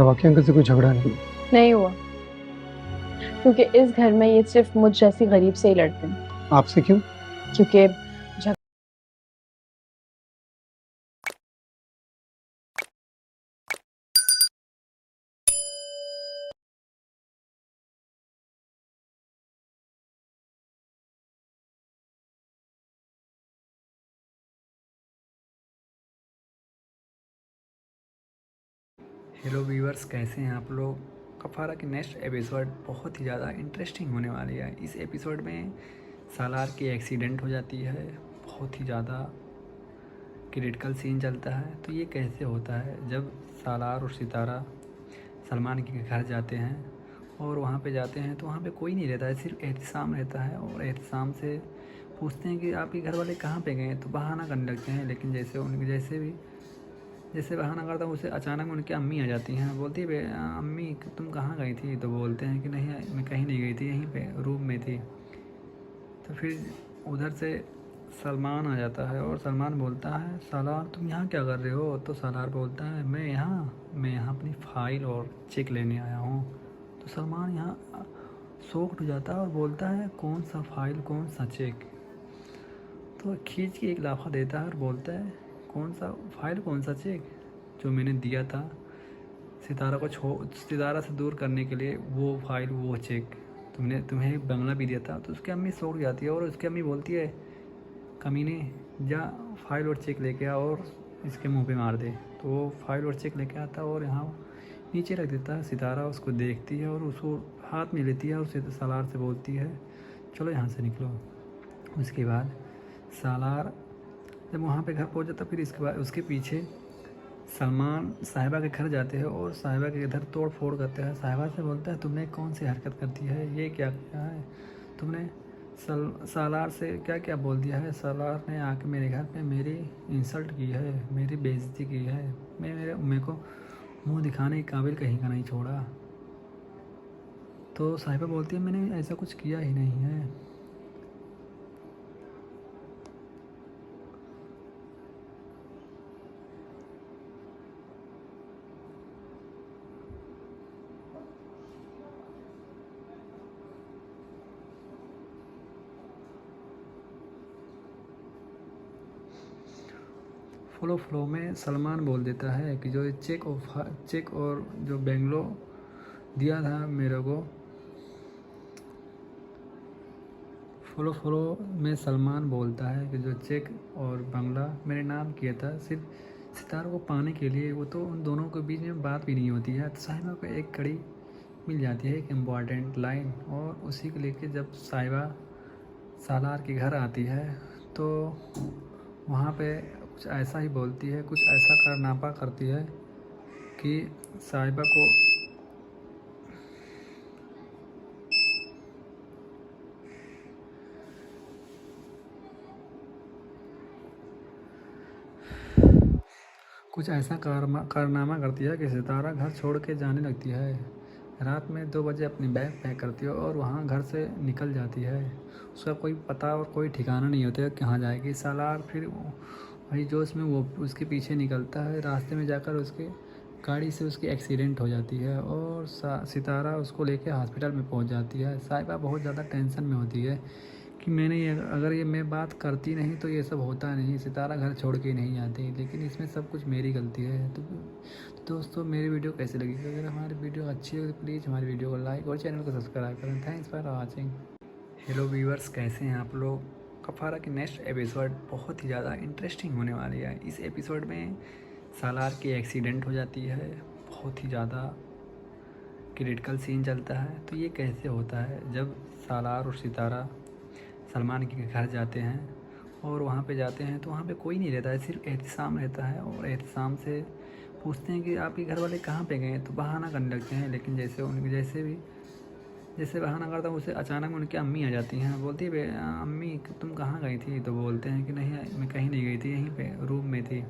वाकई अंकल से कोई झगड़ा नहीं। नहीं हुआ। क्योंकि इस घर में ये सिर्फ मुझ जैसी गरीब से ही लड़ते हैं। आपसे क्यों? क्योंकि झग- हेलो व्यूअर्स, कैसे हैं आप लोग। कफारा की नेक्स्ट एपिसोड बहुत ही ज़्यादा इंटरेस्टिंग होने वाली है। इस एपिसोड में सालार की एक्सीडेंट हो जाती है। बहुत ही ज़्यादा क्रिटिकल सीन चलता है। तो ये कैसे होता है जब सालार और सितारा सलमान के घर जाते हैं और वहाँ पे जाते हैं तो वहाँ पे कोई नहीं रहता है, सिर्फ एहतिसाम रहता है। और एहतिसाम से पूछते हैं कि आपके घर वाले कहाँ पे गए, तो बहाना करने लगते हैं। लेकिन जैसे बहाना करता हूँ उसे अचानक उनकी अम्मी आ जाती हैं। बोलती है, अम्मी तुम कहाँ गई थी?" तो बोलते हैं कि नहीं, मैं कहीं नहीं गई थी, यहीं पे रूम में थी। तो फिर उधर से सलमान आ जाता है और सलमान बोलता है, सालार तुम यहाँ क्या कर रहे हो? तो सालार बोलता है, मैं यहाँ अपनी फ़ाइल और चेक लेने आया हूँ। तो सलमान यहाँ शॉक्ड हो जाता है और बोलता है, कौन सा फ़ाइल, कौन सा चेक? तो खींच के एक लाफा देता है और बोलता है, कौन सा फाइल, कौन सा चेक? जो मैंने दिया था सितारा से दूर करने के लिए, वो फाइल, वो चेक तुम्हें बंगला भी दिया था। तो उसकी अम्मी सौंक जाती है और उसकी अम्मी बोलती है, कमीने, जा फाइल और चेक लेके आ और इसके मुंह पे मार दे। तो वो फाइल और चेक लेके आता है और यहाँ नीचे रख देता है। सितारा उसको देखती है और उसको हाथ में लेती है और सालार से बोलती है, चलो यहाँ से निकलो। उसके बाद सालार जब वहाँ पे घर पहुँच जाता, फिर इसके बाद उसके पीछे सलमान साहिबा के घर जाते हैं और साहिबा के इधर तोड़ फोड़ करते हैं। साहिबा से बोलता है, तुमने कौन सी हरकत कर दी है, ये क्या किया है तुमने? सालार से क्या क्या बोल दिया है? सालार ने आके मेरे घर पे मेरी इंसल्ट की है, मेरी बेइज्जती की है। मेरे को मुंह दिखाने के काबिल कहीं का नहीं छोड़ा। तो साहिबा बोलती है, मैंने ऐसा कुछ किया ही नहीं है। फ्लो में सलमान बोल देता है कि जो चेक और जो बेंगलो दिया था मेरे को। फ्लो में सलमान बोलता है कि जो चेक और बंगला मेरे नाम किया था सिर्फ सितारों को पाने के लिए, वो तो उन दोनों के बीच में बात भी नहीं होती है। तो साहिबा को एक कड़ी मिल जाती है, एक इम्पॉर्टेंट लाइन। और उसी को लेके जब साहिबा सालार के घर आती है तो वहाँ पे कुछ ऐसा ही बोलती है, कुछ ऐसा कारनामा करती है कि साहिबा को कुछ ऐसा कारनामा करती है कि सितारा घर छोड़ के जाने लगती है। रात में 2 बजे अपनी बैग पैक करती है और वहाँ घर से निकल जाती है। उसका कोई पता और कोई ठिकाना नहीं होता है कहाँ जाएगी। सालार फिर वही जोश में वो उसके पीछे निकलता है। रास्ते में जाकर उसके गाड़ी से उसकी एक्सीडेंट हो जाती है और सितारा उसको लेके हॉस्पिटल में पहुंच जाती है। साहिबा बहुत ज़्यादा टेंशन में होती है कि अगर ये मैं बात करती नहीं तो ये सब होता नहीं, सितारा घर छोड़ के नहीं आती, लेकिन इसमें सब कुछ मेरी गलती है। तो दोस्तों, मेरी वीडियो कैसी लगी? अगर हमारी वीडियो अच्छी हो तो प्लीज़ हमारी वीडियो को लाइक और चैनल को सब्सक्राइब करें। Thanks for watching. Hello viewers, कैसे हैं आप लोग। कफारा की नेक्स्ट एपिसोड बहुत ही ज़्यादा इंटरेस्टिंग होने वाली है। इस एपिसोड में सालार की एक्सीडेंट हो जाती है। बहुत ही ज़्यादा क्रिटिकल सीन चलता है। तो ये कैसे होता है जब सालार और सितारा सलमान के घर जाते हैं और वहाँ पे जाते हैं तो वहाँ पे कोई नहीं रहता है, सिर्फ एहतिसाम रहता है। और एहतिसाम से पूछते हैं कि आपके घर वाले कहाँ पे गए, तो बहाना करने लगते हैं। लेकिन जैसे बहाना करता हूँ उसे अचानक उनकी अम्मी आ जाती हैं। बोलती है, अम्मी तुम कहाँ गई थी?" तो बोलते हैं कि नहीं, मैं कहीं नहीं गई थी, यहीं पे रूम में थी।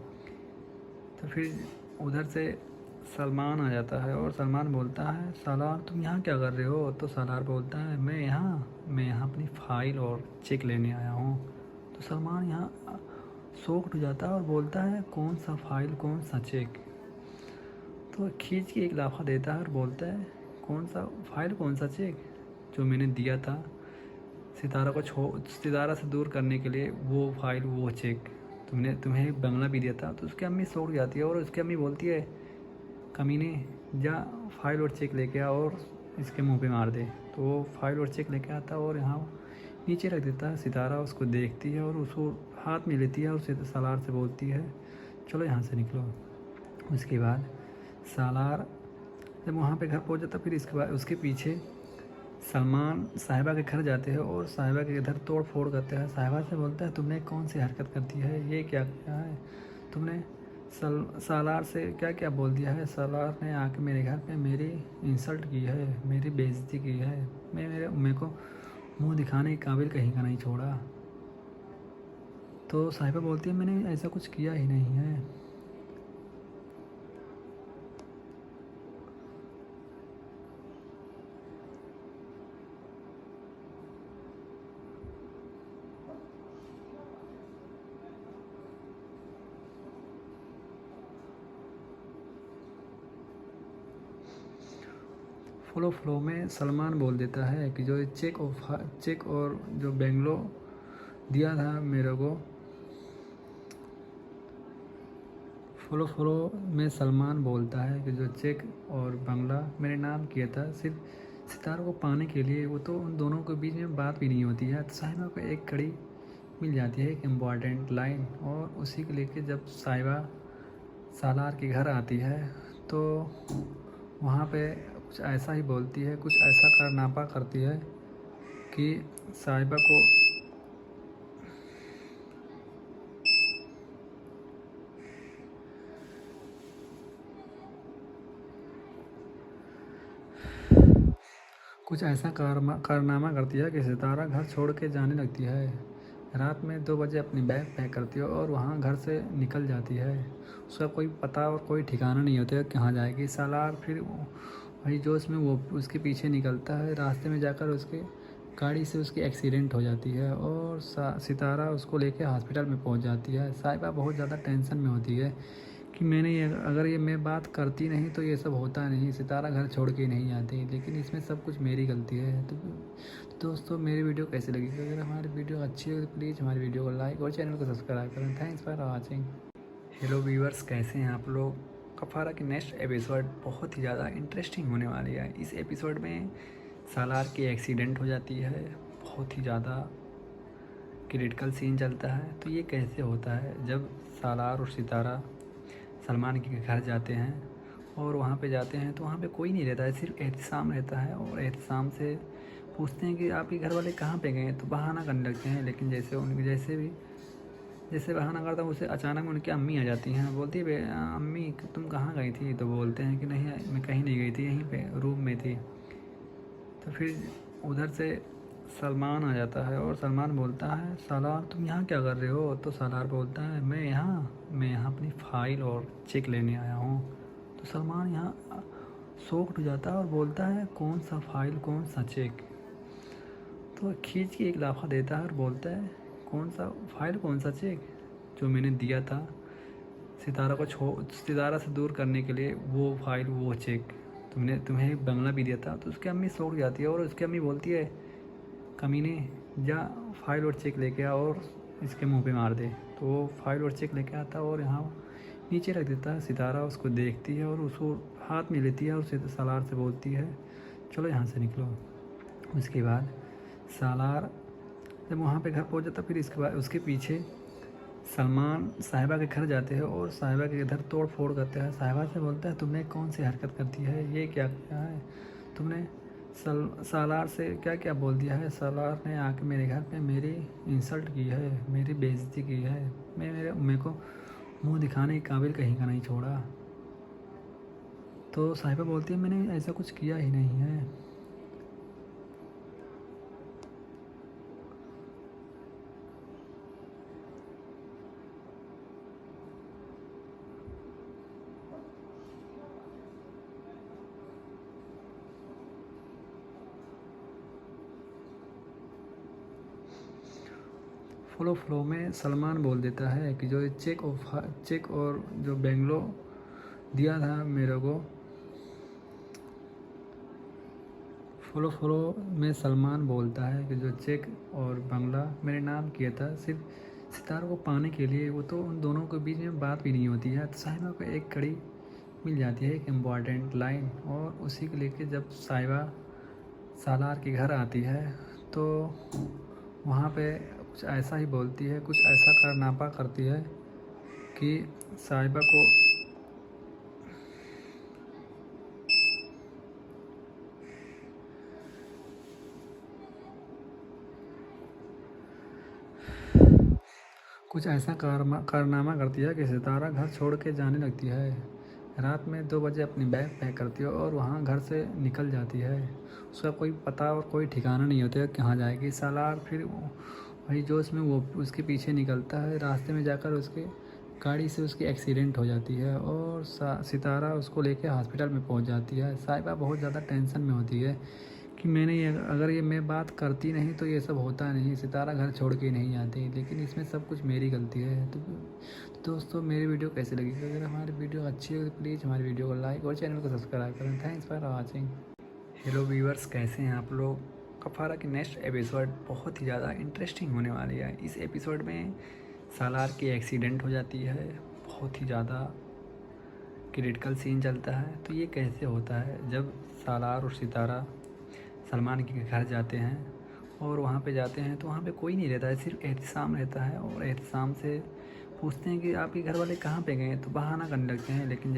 तो फिर उधर से सलमान आ जाता है और सलमान बोलता है, सालार तुम यहाँ क्या कर रहे हो? तो सालार बोलता है, मैं यहाँ अपनी फ़ाइल और चेक लेने आया हूँ। तो सलमान यहाँ शॉक्ड हो जाता है और बोलता है, कौन सा फ़ाइल, कौन सा चेक? तो खींच के एक लाफा देता है और बोलता है, कौन सा फाइल, कौन सा चेक जो मैंने दिया था सितारा से दूर करने के लिए, वो फाइल, वो चेक तुम्हें बंगला भी दिया था। तो उसकी अम्मी सौख जाती है और उसकी अम्मी बोलती है, कमीने, जा फाइल और चेक लेके आ और इसके मुंह पे मार दे। तो वो फाइल और चेक लेके आता है और यहाँ नीचे रख देता है। सितारा उसको देखती है और उसको हाथ में लेती है और उसे सालार से बोलती है, चलो यहाँ से निकलो। उसके बाद सालार जब वहाँ पे घर पहुँच जाता, फिर इसके बाद उसके पीछे सलमान साहिबा के घर जाते हैं और साहिबा के इधर तोड़ फोड़ करते हैं। साहिबा से बोलता है, तुमने कौन सी हरकत कर दी है, ये क्या किया है तुमने, सालार से क्या क्या बोल दिया है। सालार ने आके मेरे घर पे मेरी इंसल्ट की है, मेरी बेइज्जती की है, मेरे को मुंह दिखाने के काबिल कहीं का नहीं छोड़ा। तो साहिबा बोलती है, मैंने ऐसा कुछ किया ही नहीं है। फ्लो में सलमान बोल देता है कि जो चेक और जो बेंगलो दिया था मेरे को। फ्लो में सलमान बोलता है कि जो चेक और बंगला मेरे नाम किया था सिर्फ सितारों को पाने के लिए, वो तो उन दोनों के बीच में बात भी नहीं होती है। तो साहिबा को एक कड़ी मिल जाती है, एक इम्पॉर्टेंट लाइन, और उसी को लेके जब साहिबा सालार के घर आती है तो वहाँ पे कुछ ऐसा ही बोलती है, कुछ ऐसा कारनामा करती है कि साहिबा को कारनामा करती है कि सितारा घर छोड़ के जाने लगती है। रात में 2 बजे अपनी बैग पैक करती है और वहाँ घर से निकल जाती है। उसका कोई पता और कोई ठिकाना नहीं होता है कहाँ जाएगी। सालार फिर वही जोश में वो उसके पीछे निकलता है। रास्ते में जाकर उसके गाड़ी से उसकी एक्सीडेंट हो जाती है और सितारा उसको लेके हॉस्पिटल में पहुँच जाती है। साहिबा बहुत ज़्यादा टेंशन में होती है कि अगर मैं बात करती नहीं तो ये सब होता नहीं, सितारा घर छोड़ के नहीं आती, लेकिन इसमें सब कुछ मेरी गलती है। तो दोस्तों, मेरी वीडियो कैसी लगी? अगर हमारी वीडियो अच्छी हो तो प्लीज़ हमारी वीडियो को लाइक और चैनल को सब्सक्राइब करें। Thanks for watching. Hello viewers, कैसे हैं आप लोग? कफारा की नेक्स्ट एपिसोड बहुत ही ज़्यादा इंटरेस्टिंग होने वाली है। इस एपिसोड में सालार की एक्सीडेंट हो जाती है, बहुत ही ज़्यादा क्रिटिकल सीन चलता है। तो ये कैसे होता है? जब सालार और सितारा सलमान के घर जाते हैं और वहाँ पे जाते हैं तो वहाँ पे कोई नहीं रहता है, सिर्फ एहतिसाम रहता है। और एहतिसाम से पूछते हैं कि आपके घर वाले कहाँ पे गए? तो बहाना करने लगते हैं, लेकिन जैसे बहाना करता हूँ, उसे अचानक उनकी अम्मी आ जाती हैं। बोलती है, अम्मी तुम कहाँ गई थी? तो बोलते हैं कि नहीं, मैं कहीं नहीं गई थी, यहीं पे रूम में थी। तो फिर उधर से सलमान आ जाता है और सलमान बोलता है, सालार तुम यहाँ क्या कर रहे हो? तो सालार बोलता है, मैं यहाँ अपनी फ़ाइल और चेक लेने आया हूँ। तो सलमान यहाँ शॉक्ड हो जाता है और बोलता है, कौन सा फ़ाइल, कौन सा चेक? तो खींच के एक लाफा देता है और बोलता है, कौन सा फाइल, कौन सा चेक जो मैंने दिया था सितारा से दूर करने के लिए, वो फाइल, वो चेक तुम्हें बंगला भी दिया था। तो उसकी अम्मी सौख जाती है और उसकी अम्मी बोलती है, कमीने, जा फाइल और चेक लेके आ और इसके मुंह पे मार दे। तो वो फाइल और चेक लेके आता है और यहाँ नीचे रख देता है। सितारा उसको देखती है और उसको हाथ में लेती है और उसे सालार से बोलती है, चलो यहाँ से निकलो। उसके बाद सालार जब वहाँ पे घर पहुँच जाता, फिर इसके बाद उसके पीछे सलमान साहिबा के घर जाते हैं और साहिबा के इधर तोड़ फोड़ करते हैं। साहिबा से बोलता है, तुमने कौन सी हरकत कर दी है, ये क्या किया है तुमने, सालार से क्या क्या बोल दिया है। सालार ने आके मेरे घर पे मेरी इंसल्ट की है, मेरी बेइज्जती की है, मेरे को मुंह दिखाने के काबिल कहीं का नहीं छोड़ा। तो साहिबा बोलती है, मैंने ऐसा कुछ किया ही नहीं है। फ्लो में सलमान बोल देता है कि जो चेक और जो बेंगलो दिया था मेरे को। फॉलो फॉलो में सलमान बोलता है कि जो चेक और बंगला मेरे नाम किया था सिर्फ सितारों को पाने के लिए, वो तो उन दोनों के बीच में बात भी नहीं होती है। तो साहिबा को एक कड़ी मिल जाती है, एक इम्पॉर्टेंट लाइन, और उसी को लेके जब साहिबा सालार के घर आती है तो वहाँ पे कुछ ऐसा ही बोलती है, कुछ ऐसा कारनामा करती है कि साहिबा को कुछ ऐसा कारनामा करती है कि सितारा घर छोड़ के जाने लगती है। रात में 2 बजे अपनी बैग पैक करती है और वहाँ घर से निकल जाती है। उसका कोई पता और कोई ठिकाना नहीं होता है कहाँ जाएगी। सालार फिर वही जोश में वो उसके पीछे निकलता है। रास्ते में जाकर उसके गाड़ी से उसकी एक्सीडेंट हो जाती है और सितारा उसको लेके हॉस्पिटल में पहुँच जाती है। साहिबा बहुत ज़्यादा टेंशन में होती है कि अगर ये मैं बात करती नहीं तो ये सब होता नहीं, सितारा घर छोड़ के नहीं आती, लेकिन इसमें सब कुछ मेरी गलती है। तो दोस्तों, मेरी वीडियो कैसी लगी? अगर हमारी वीडियो अच्छी हो तो प्लीज़ हमारी वीडियो को लाइक और चैनल को सब्सक्राइब करें। Thanks for watching. Hello viewers, कैसे हैं आप लोग? कफारा की नेक्स्ट एपिसोड बहुत ही ज़्यादा इंटरेस्टिंग होने वाली है। इस एपिसोड में सालार की एक्सीडेंट हो जाती है, बहुत ही ज़्यादा क्रिटिकल सीन चलता है। तो ये कैसे होता है? जब सालार और सितारा सलमान के घर जाते हैं और वहाँ पे जाते हैं तो वहाँ पे कोई नहीं रहता है, सिर्फ एहतिसाम रहता है। और एहतिसाम से पूछते हैं कि आपके घर वाले कहाँ पे गए? तो बहाना करने लगते हैं, लेकिन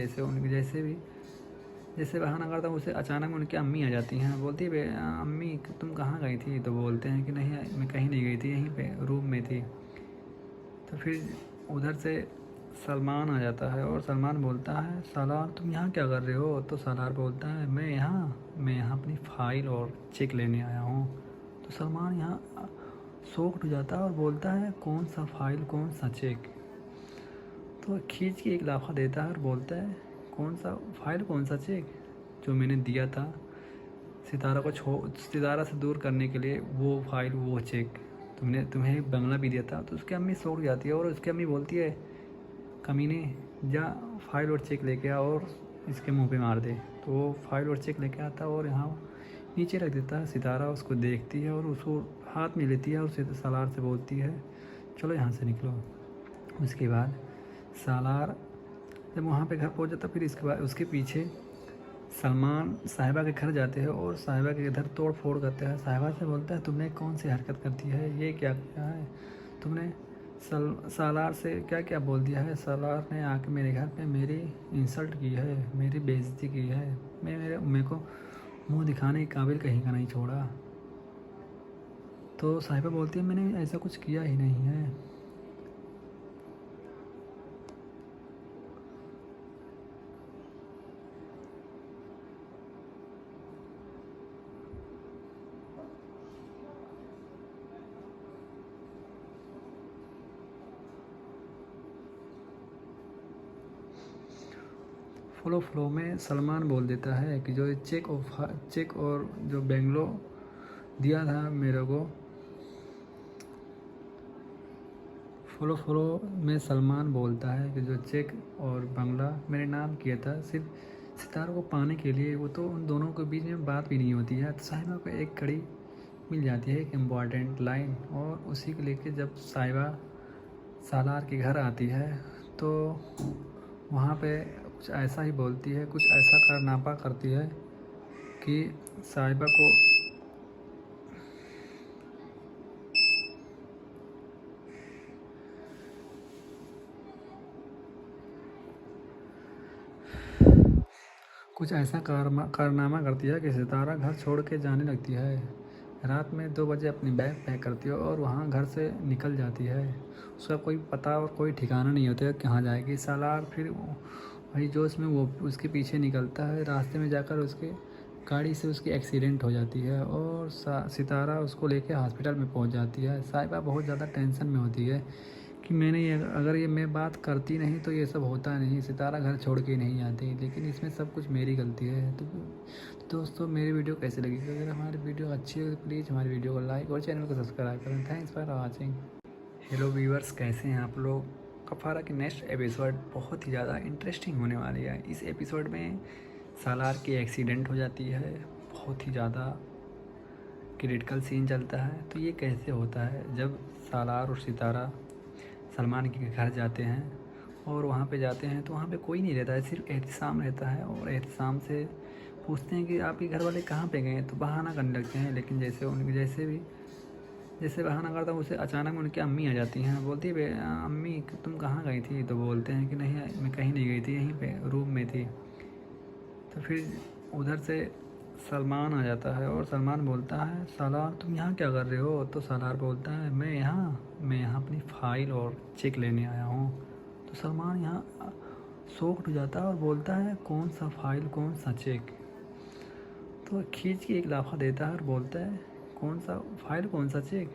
जैसे बहाना करता है उसे अचानक उनकी अम्मी आ जाती हैं। बोलती है, अम्मी तुम कहाँ गई थी? तो बोलते हैं कि नहीं, मैं कहीं नहीं गई थी, यहीं पे रूम में थी। तो फिर उधर से सलमान आ जाता है और सलमान बोलता है, सालार तुम यहाँ क्या कर रहे हो? तो सालार बोलता है, मैं यहाँ अपनी फ़ाइल और चेक लेने आया हूँ। तो सलमान यहाँ शॉक्ड हो जाता है और बोलता है, कौन सा फ़ाइल, कौन सा चेक? तो खींच के एक लाफा देता है और बोलता है, कौन सा फ़ाइल, कौन सा चेक? जो मैंने दिया था सितारा से दूर करने के लिए, वो फ़ाइल, वो चेक तुम्हें बंगला भी दिया था। तो उसकी अम्मी शॉक जाती है और उसकी अम्मी बोलती है, कमीने, जा फाइल और चेक लेके आ और इसके मुंह पे मार दे। तो वो फाइल और चेक लेके आता है और यहाँ नीचे रख देता है। सितारा उसको देखती है और उसको हाथ में लेती है और सालार से बोलती है, चलो यहाँ से निकलो। उसके बाद सालार जब वहाँ पे घर पहुँच जाता, फिर इसके बाद उसके पीछे सलमान साहिबा के घर जाते हैं और साहिबा के घर तोड़ फोड़ करते हैं। साहिबा से बोलता है, तुमने कौन सी हरकत करती है? ये क्या किया है तुमने? सालार से क्या क्या बोल दिया है? सालार ने आके मेरे घर पे मेरी इंसल्ट की है, मेरी बेइज्जती की है, मेरे को मुंह दिखाने के काबिल कहीं का नहीं छोड़ा। तो साहिबा बोलती है, मैंने ऐसा कुछ किया ही नहीं है। फ्लो में सलमान बोल देता है कि जो चेक और जो बेंगलो दिया था मेरे को। फ्लो में सलमान बोलता है कि जो चेक और बंगला मेरे नाम किया था सिर्फ सितारों को पाने के लिए, वो तो उन दोनों के बीच में बात भी नहीं होती है। तो साहिबा को एक कड़ी मिल जाती है, एक इम्पॉर्टेंट लाइन, और उसी को लेके जब साहिबा सालार के घर आती है तो वहाँ पे कुछ ऐसा ही बोलती है, कुछ ऐसा कारनामा करती है कि साहिबा को कुछ ऐसा कारनामा करती है कि सितारा घर छोड़ के जाने लगती है। रात में 2 बजे अपनी बैग पैक करती है और वहाँ घर से निकल जाती है। उसका कोई पता और कोई ठिकाना नहीं होता है कहाँ जाएगी। सालार फिर वही जोश में वो उसके पीछे निकलता है। रास्ते में जाकर उसके गाड़ी से उसकी एक्सीडेंट हो जाती है और सितारा उसको लेके हॉस्पिटल में पहुंच जाती है। साहिबा बहुत ज़्यादा टेंशन में होती है कि अगर ये मैं बात करती नहीं तो ये सब होता नहीं, सितारा घर छोड़ के नहीं आती, लेकिन इसमें सब कुछ मेरी गलती है। तो दोस्तों, मेरी वीडियो कैसी लगी? अगर हमारी वीडियो अच्छी हो तो प्लीज़ हमारी वीडियो को लाइक और चैनल को सब्सक्राइब करें। Thanks for watching. Hello viewers, कैसे हैं आप लोग? कफारा की नेक्स्ट एपिसोड बहुत ही ज़्यादा इंटरेस्टिंग होने वाली है। इस एपिसोड में सालार की एक्सीडेंट हो जाती है, बहुत ही ज़्यादा क्रिटिकल सीन चलता है। तो ये कैसे होता है जब सालार और सितारा सलमान के घर जाते हैं और वहाँ पे जाते हैं तो वहाँ पे कोई नहीं रहता है, सिर्फ एहतिसाम रहता है। और एहतिसाम से पूछते हैं कि आपके घर वाले कहाँ पे गए, तो बहाना करने लगते हैं। लेकिन जैसे बहाना करता हूँ उसे अचानक उनकी अम्मी आ जाती हैं, बोलती है अम्मी तुम कहाँ गई थी, तो बोलते हैं कि नहीं मैं कहीं नहीं गई थी, यहीं पे रूम में थी। तो फिर उधर से सलमान आ जाता है और सलमान बोलता है सालार तुम यहाँ क्या कर रहे हो, तो सालार बोलता है मैं यहाँ अपनी फ़ाइल और चेक लेने आया हूँ। तो सलमान यहाँ शॉक्ड हो जाता है और बोलता है कौन सा फ़ाइल कौन सा चेक। तो खींच के एक लाफा देता है और बोलता है कौन सा फ़ाइल कौन सा चेक,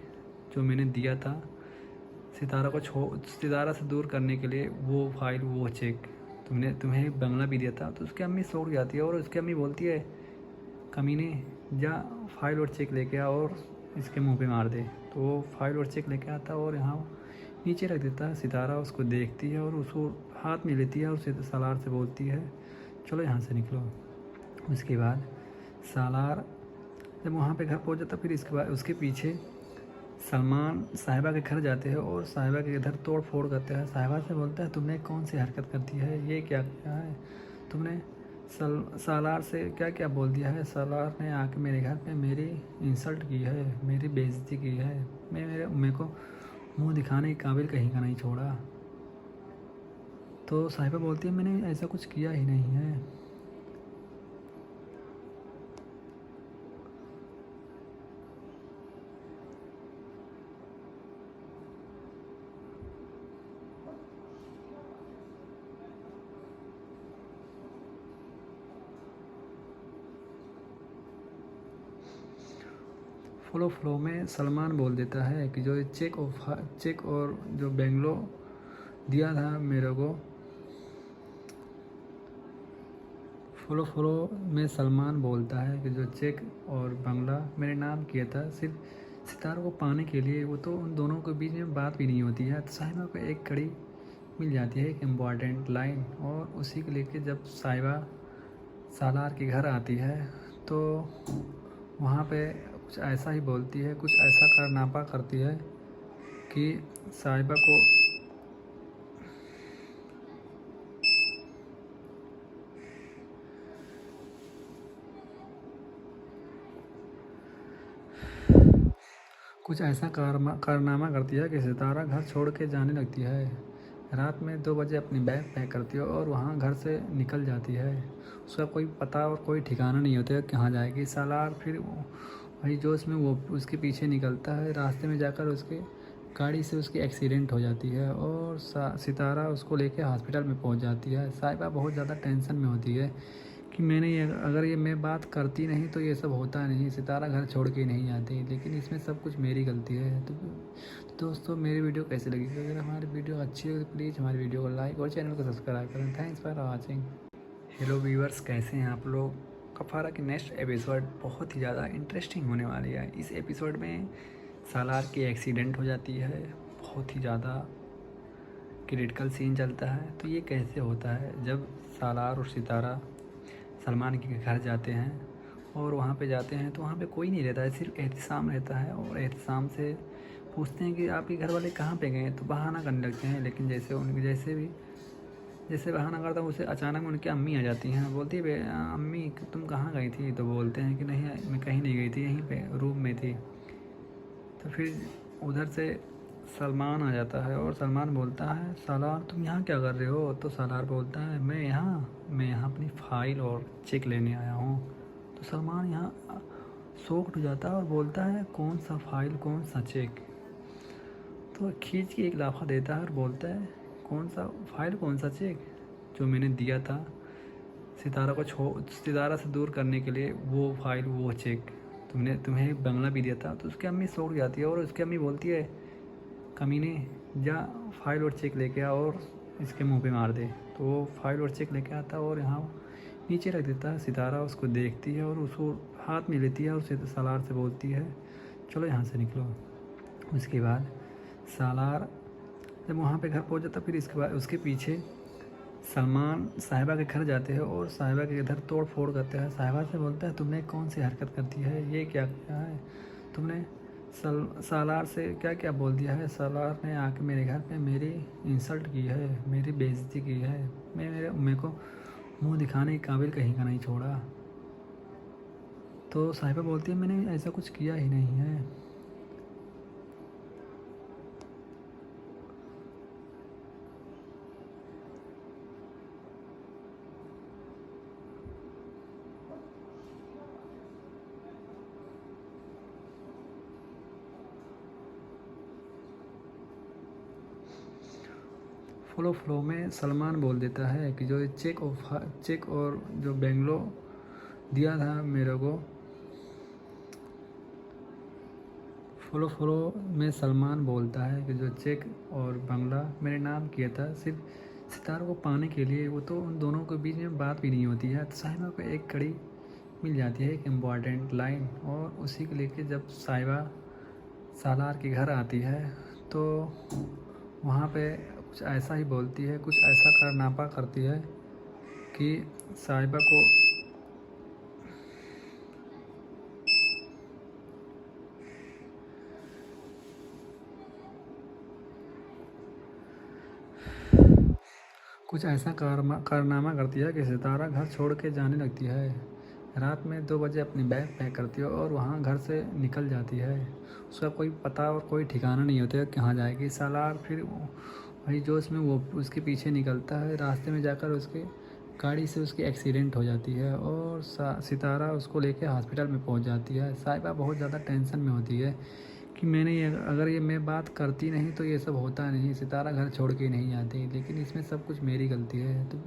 जो मैंने दिया था सितारा से दूर करने के लिए, वो फ़ाइल वो चेक तुम्हें बंगला भी दिया था। तो उसकी अम्मी शॉक जाती है और उसकी अम्मी बोलती है कमीने जा फ़ाइल और चेक लेके आ और इसके मुंह पे मार दे। तो वो फ़ाइल और चेक लेके आता है और यहाँ नीचे रख देता है। सितारा उसको देखती है और उसको हाथ में लेती है और सालार से बोलती है चलो यहाँ से निकलो। उसके बाद सालार जब वहाँ पे घर पहुँच जाता, फिर इसके बाद उसके पीछे सलमान साहिबा के घर जाते हैं और साहिबा के इधर तोड़ फोड़ करते हैं। साहिबा से बोलता है तुमने कौन सी हरकत कर दी है, ये क्या किया है तुमने, सालार से क्या क्या बोल दिया है। सालार ने आके मेरे घर पे मेरी इंसल्ट की है, मेरी बेइज्जती की है, मेरे को मुंह दिखाने के काबिल कहीं का नहीं छोड़ा। तो साहिबा बोलती है मैंने ऐसा कुछ किया ही नहीं है। फ्लो में सलमान बोल देता है कि जो चेक और जो बेंगलो दिया था मेरे को। फ्लो में सलमान बोलता है कि जो चेक और बंगला मेरे नाम किया था सिर्फ सितारों को पाने के लिए, वो तो उन दोनों के बीच में बात भी नहीं होती है। तो साहिबा को एक कड़ी मिल जाती है, एक इम्पॉर्टेंट लाइन, और उसी को लेके जब साहिबा सालार के घर आती है तो वहाँ पे कुछ ऐसा ही बोलती है, कुछ ऐसा कारनामा करती है कि साहिबा को कारनामा करती है कि सितारा घर छोड़ के जाने लगती है। रात में 2 बजे अपनी बैग पैक करती है और वहाँ घर से निकल जाती है। उसका कोई पता और कोई ठिकाना नहीं होता है कहाँ जाएगी। सालार फिर वही जोश में वो उसके पीछे निकलता है। रास्ते में जाकर उसके गाड़ी से उसकी एक्सीडेंट हो जाती है और सितारा उसको लेके हॉस्पिटल में पहुंच जाती है। साहिबा बहुत ज़्यादा टेंशन में होती है कि अगर मैं बात करती नहीं तो ये सब होता नहीं, सितारा घर छोड़ के नहीं जाती, लेकिन इसमें सब कुछ मेरी गलती है। तो दोस्तों मेरी वीडियो कैसी लगी, अगर हमारी वीडियो अच्छी हो तो प्लीज़ हमारी वीडियो को लाइक और चैनल को सब्सक्राइब करें। Thanks for watching. Hello viewers, कैसे हैं आप लोग। कफारा की नेक्स्ट एपिसोड बहुत ही ज़्यादा इंटरेस्टिंग होने वाली है। इस एपिसोड में सालार की एक्सीडेंट हो जाती है, बहुत ही ज़्यादा क्रिटिकल सीन चलता है। तो ये कैसे होता है जब सालार और सितारा सलमान के घर जाते हैं और वहाँ पे जाते हैं तो वहाँ पे कोई नहीं रहता है, सिर्फ एहतिसाम रहता है। और एहतिसाम से पूछते हैं कि आपके घर वाले कहाँ पे गए, तो बहाना करने लगते हैं। लेकिन जैसे बहाना करता हूँ उसे अचानक उनकी अम्मी आ जाती हैं, बोलती है अम्मी तुम कहाँ गई थी, तो बोलते हैं कि नहीं मैं कहीं नहीं गई थी, यहीं पे रूम में थी। तो फिर उधर से सलमान आ जाता है और सलमान बोलता है सालार तुम यहाँ क्या कर रहे हो, तो सालार बोलता है मैं यहाँ अपनी फ़ाइल और चेक लेने आया हूँ। तो सलमान यहाँ शॉक्ड हो जाता है और बोलता है कौन सा फ़ाइल कौन सा चेक। तो खींच के एक लाफा देता है और बोलता है कौन सा फ़ाइल कौन सा चेक, जो मैंने दिया था सितारा से दूर करने के लिए, वो फ़ाइल वो चेक तुम्हें बंगला भी दिया था। तो उसकी अम्मी शॉक जाती है और उसकी अम्मी बोलती है कमीने जा फ़ाइल और चेक लेके आ और इसके मुंह पे मार दे। तो वो फ़ाइल और चेक लेके आता है और यहाँ नीचे रख देता है। सितारा उसको देखती है और उसको हाथ में लेती है और सालार से बोलती है चलो यहाँ से निकलो। उसके बाद सालार जब वहाँ पे घर पहुँच जाता फिर इसके बाद उसके पीछे सलमान साहिबा के घर जाते हैं और साहिबा के इधर तोड़ फोड़ करते हैं। साहिबा से बोलता है तुमने कौन सी हरकत कर दी है, ये क्या किया है तुमने, सालार से क्या क्या बोल दिया है। सालार ने आके मेरे घर पे मेरी इंसल्ट की है, मेरी बेइज्जती की है, मेरे को मुंह दिखाने के काबिल कहीं का नहीं छोड़ा। तो साहिबा बोलती है मैंने ऐसा कुछ किया ही नहीं है। फ्लो में सलमान बोल देता है कि जो चेक और जो बेंगलो दिया था मेरे को। फ्लो में सलमान बोलता है कि जो चेक और बंगला मेरे नाम किया था सिर्फ सितारों को पाने के लिए, वो तो उन दोनों के बीच में बात भी नहीं होती है। तो साहिबा को एक कड़ी मिल जाती है, एक इम्पॉर्टेंट लाइन, और उसी को लेके जब साहिबा सालार के घर आती है तो वहाँ पे कुछ ऐसा ही बोलती है, कुछ ऐसा कारनामा करती है कि साहिबा को कारनामा करती है कि सितारा घर छोड़ के जाने लगती है। रात में 2 बजे अपनी बैग पैक करती है और वहाँ घर से निकल जाती है। उसका कोई पता और कोई ठिकाना नहीं होता है कहाँ जाएगी। सालार फिर वही जोश में वो उसके पीछे निकलता है। रास्ते में जाकर उसके गाड़ी से उसकी एक्सीडेंट हो जाती है और सितारा उसको लेके हॉस्पिटल में पहुंच जाती है। साहिबा बहुत ज़्यादा टेंशन में होती है कि अगर मैं बात करती नहीं तो ये सब होता नहीं, सितारा घर छोड़ के नहीं आती, लेकिन इसमें सब कुछ मेरी गलती है। तो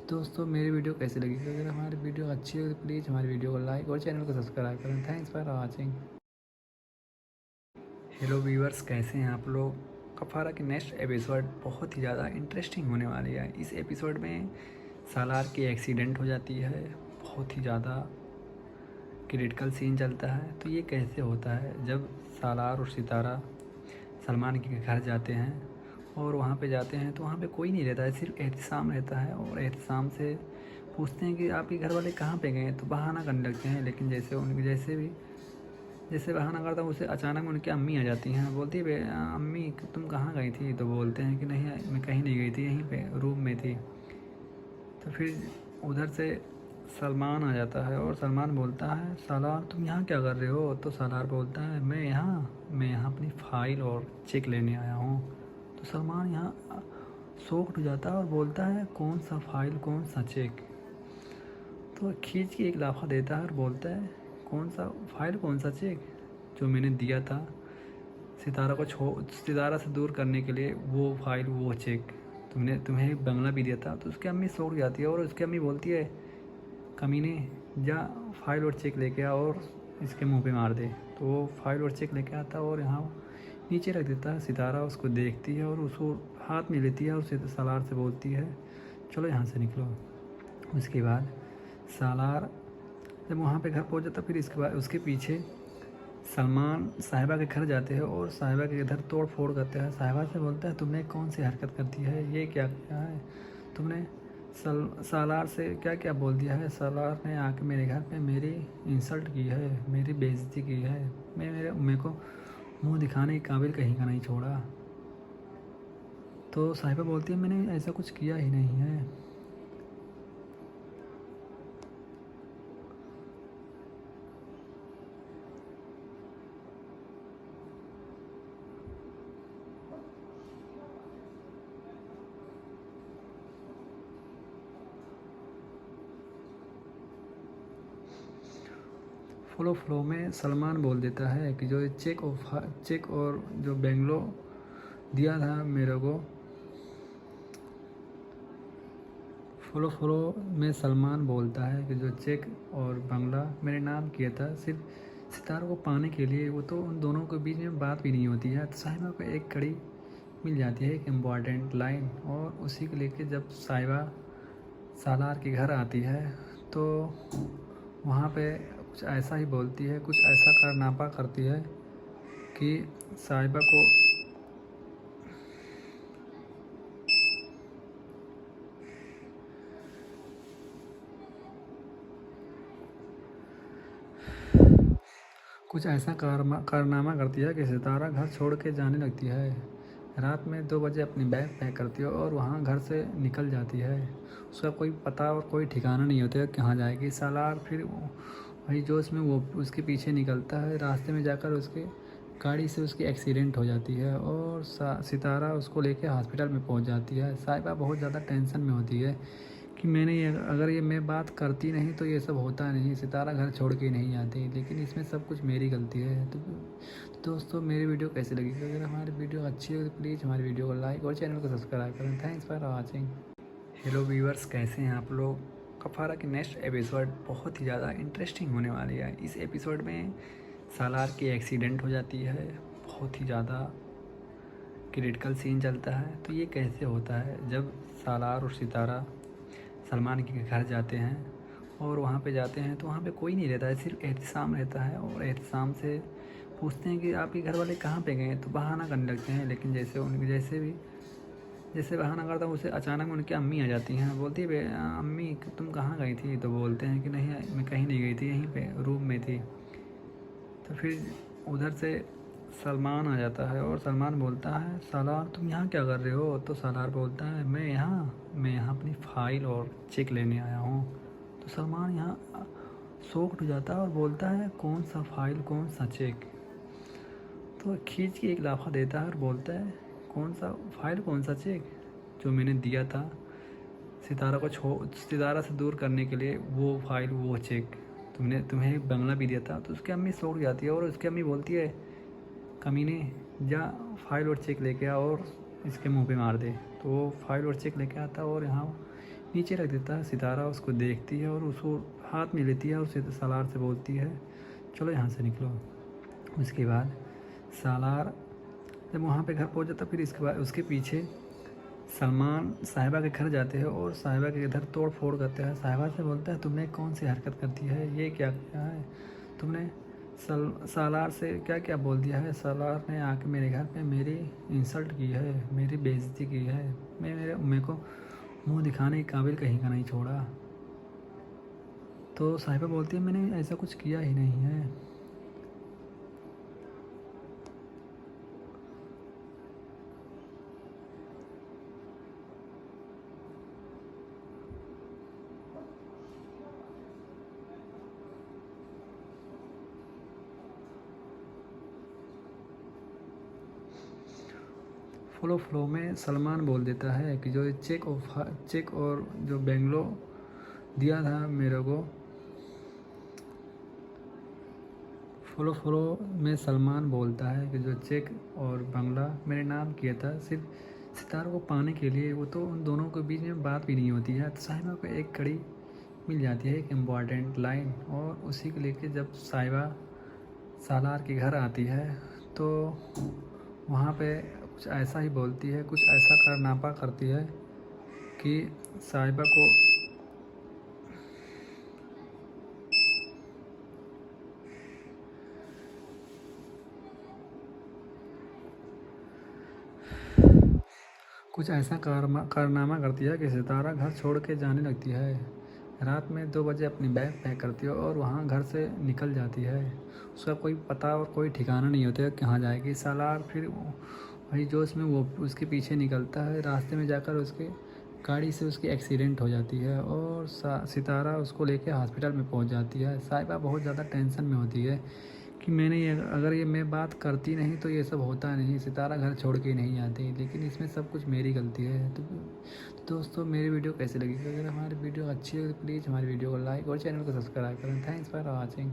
दोस्तों मेरी वीडियो कैसी लगी? अगर हमारी वीडियो अच्छी हो तो प्लीज़ हमारी वीडियो को लाइक और चैनल को सब्सक्राइब करें। Thanks for watching. Hello viewers, कैसे हैं आप लोग? कफारा की नेक्स्ट एपिसोड बहुत ही ज़्यादा इंटरेस्टिंग होने वाली है। इस एपिसोड में सालार की एक्सीडेंट हो जाती है, बहुत ही ज़्यादा क्रिटिकल सीन चलता है। तो ये कैसे होता है जब सालार और सितारा सलमान के घर जाते हैं और वहाँ पे जाते हैं तो वहाँ पे कोई नहीं रहता है, सिर्फ एहतिसाम रहता है। और एहतिसाम से पूछते हैं कि आपके घर वाले कहाँ पे गए, तो बहाना करने लगते हैं। लेकिन जैसे बहाना करता हूँ उसे अचानक उनकी अम्मी आ जाती हैं, बोलती है अम्मी तुम कहाँ गई थी? तो बोलते हैं कि नहीं मैं कहीं नहीं गई थी, यहीं पे रूम में थी। तो फिर उधर से सलमान आ जाता है और सलमान बोलता है सालार तुम यहाँ क्या कर रहे हो? तो सालार बोलता है मैं यहाँ अपनी फ़ाइल और चेक लेने आया हूँ। तो सलमान यहाँ शॉक्ड हो जाता है और बोलता है कौन सा फ़ाइल, कौन सा चेक? तो खींच के एक लाफा देता है और बोलता है कौन सा फ़ाइल, कौन सा चेक? जो मैंने दिया था सितारा से दूर करने के लिए, वो फ़ाइल, वो चेक तुम्हें बंगला भी दिया था। तो उसकी अम्मी सौंक जाती है और उसकी अम्मी बोलती है कमीने जा फ़ाइल और चेक लेके आ और इसके मुंह पे मार दे। तो वो फ़ाइल और चेक लेके आता है और यहाँ नीचे रख देता है। सितारा उसको देखती है और उसको हाथ में लेती है और सालार से बोलती है चलो यहाँ से निकलो। उसके बाद सालार जब वहाँ पे घर पहुँच जाता फिर इसके बाद उसके पीछे सलमान साहिबा के घर जाते हैं और साहिबा के इधर तोड़ फोड़ करते हैं। साहिबा से बोलता है तुमने कौन सी हरकत कर दी है, ये क्या किया है तुमने, सालार से क्या क्या बोल दिया है। सालार ने आके मेरे घर पे मेरी इंसल्ट की है, मेरी बेइज्जती की है, मेरे को मुंह दिखाने के काबिल कहीं का नहीं छोड़ा। तो साहिबा बोलती है मैंने ऐसा कुछ किया ही नहीं है। फ्लो में सलमान बोल देता है कि जो चेक और जो बेंगलो दिया था मेरे को। फ्लो में सलमान बोलता है कि जो चेक और बंगला मेरे नाम किया था सिर्फ सितारों को पाने के लिए, वो तो उन दोनों के बीच में बात भी नहीं होती है। तो साहिबा को एक कड़ी मिल जाती है, एक इम्पॉर्टेंट लाइन, और उसी को लेके जब साहिबा सालार के घर आती है तो वहाँ पे कुछ ऐसा ही बोलती है, कुछ ऐसा कारनामा करती है कि साहिबा को कुछ ऐसा कारनामा करती है कि सितारा घर छोड़ के जाने लगती है। रात में 2 बजे अपनी बैग पैक करती है और वहाँ घर से निकल जाती है। उसका कोई पता और कोई ठिकाना नहीं होता है कहाँ जाएगी। सालार फिर वही जोश में वो उसके पीछे निकलता है। रास्ते में जाकर उसके गाड़ी से उसकी एक्सीडेंट हो जाती है और सितारा उसको लेके हॉस्पिटल में पहुंच जाती है। साहिबा बहुत ज़्यादा टेंशन में होती है कि अगर ये मैं बात करती नहीं तो ये सब होता नहीं, सितारा घर छोड़ के नहीं आती, लेकिन इसमें सब कुछ मेरी गलती है। तो दोस्तों मेरी वीडियो कैसी लगी? अगर हमारी वीडियो अच्छी हो तो प्लीज़ हमारी वीडियो को लाइक और चैनल को सब्सक्राइब करें। Thanks for watching. Hello viewers, कैसे हैं आप लोग? कफारा की नेक्स्ट एपिसोड बहुत ही ज़्यादा इंटरेस्टिंग होने वाली है। इस एपिसोड में सालार की एक्सीडेंट हो जाती है, बहुत ही ज़्यादा क्रिटिकल सीन चलता है। तो ये कैसे होता है? जब सालार और सितारा सलमान के घर जाते हैं और वहाँ पे जाते हैं तो वहाँ पे कोई नहीं रहता है, सिर्फ एहतिसाम रहता है। और एहतिसाम से पूछते हैं कि आपके घर वाले कहाँ पे गए? तो बहाना करने लगते हैं, लेकिन जैसे बहाना करता हूँ उसे अचानक उनकी अम्मी आ जाती हैं। बोलती है अम्मी तुम कहाँ गई थी? तो बोलते हैं कि नहीं मैं कहीं नहीं गई थी, यहीं पे रूम में थी। तो फिर उधर से सलमान आ जाता है और सलमान बोलता है सालार तुम यहाँ क्या कर रहे हो? तो सालार बोलता है मैं यहाँ अपनी फ़ाइल और चेक लेने आया हूँ। तो सलमान यहाँ शॉक्ड हो जाता है और बोलता है कौन सा फ़ाइल, कौन सा चेक? तो खींच के एक लाफा देता है और बोलता है कौन सा फ़ाइल, कौन सा चेक? जो मैंने दिया था सितारा से दूर करने के लिए, वो फ़ाइल, वो चेक तुम्हें बंगला भी दिया था। तो उसकी अम्मी सौख जाती है और उसकी अम्मी बोलती है कमीने जा फाइल और चेक लेके आ और इसके मुंह पे मार दे। तो वो फाइल और चेक लेके आता है और यहाँ नीचे रख देता है। सितारा उसको देखती है और उसको हाथ में लेती है और सालार से बोलती है चलो यहाँ से निकलो। उसके बाद सालार जब वहाँ पे घर पहुँच जाता फिर इसके बाद उसके पीछे सलमान साहिबा के घर जाते हैं और साहिबा के इधर तोड़ फोड़ करते हैं। साहिबा से बोलता है तुमने कौन सी हरकत करती है, ये क्या किया है तुमने? सालार से क्या क्या बोल दिया है? सालार ने आके मेरे घर पे मेरी इंसल्ट की है, मेरी बेइज्जती की है, मेरे को मुंह दिखाने के काबिल कहीं का नहीं छोड़ा। तो साहिबा बोलती है मैंने ऐसा कुछ किया ही नहीं है। फ्लो में सलमान बोल देता है कि जो चेक और जो बेंगलो दिया था मेरे को। फ्लो में सलमान बोलता है कि जो चेक और बंगला मेरे नाम किया था सिर्फ सितारों को पाने के लिए, वो तो उन दोनों के बीच में बात भी नहीं होती है। तो साहिबा को एक कड़ी मिल जाती है, एक इम्पॉर्टेंट लाइन, और उसी को लेके जब साहिबा सालार के घर आती है तो वहाँ पे कुछ ऐसा ही बोलती है, कुछ ऐसा कारनामा करती है कि साहिबा को कारनामा करती है कि सितारा घर छोड़ के जाने लगती है। रात में 2 बजे अपनी बैग पैक करती है और वहाँ घर से निकल जाती है। उसका कोई पता और कोई ठिकाना नहीं होता है कहाँ जाएगी। सालार फिर वही जोश में वो उसके पीछे निकलता है। रास्ते में जाकर उसके गाड़ी से उसकी एक्सीडेंट हो जाती है और सितारा उसको लेके हॉस्पिटल में पहुंच जाती है। साहिबा बहुत ज़्यादा टेंशन में होती है कि अगर ये मैं बात करती नहीं तो ये सब होता नहीं, सितारा घर छोड़ के नहीं आती, लेकिन इसमें सब कुछ मेरी गलती है। तो दोस्तों मेरी वीडियो कैसी लगी? अगर हमारी वीडियो अच्छी हो तो प्लीज़ हमारी वीडियो को लाइक और चैनल को सब्सक्राइब करें। Thanks for watching.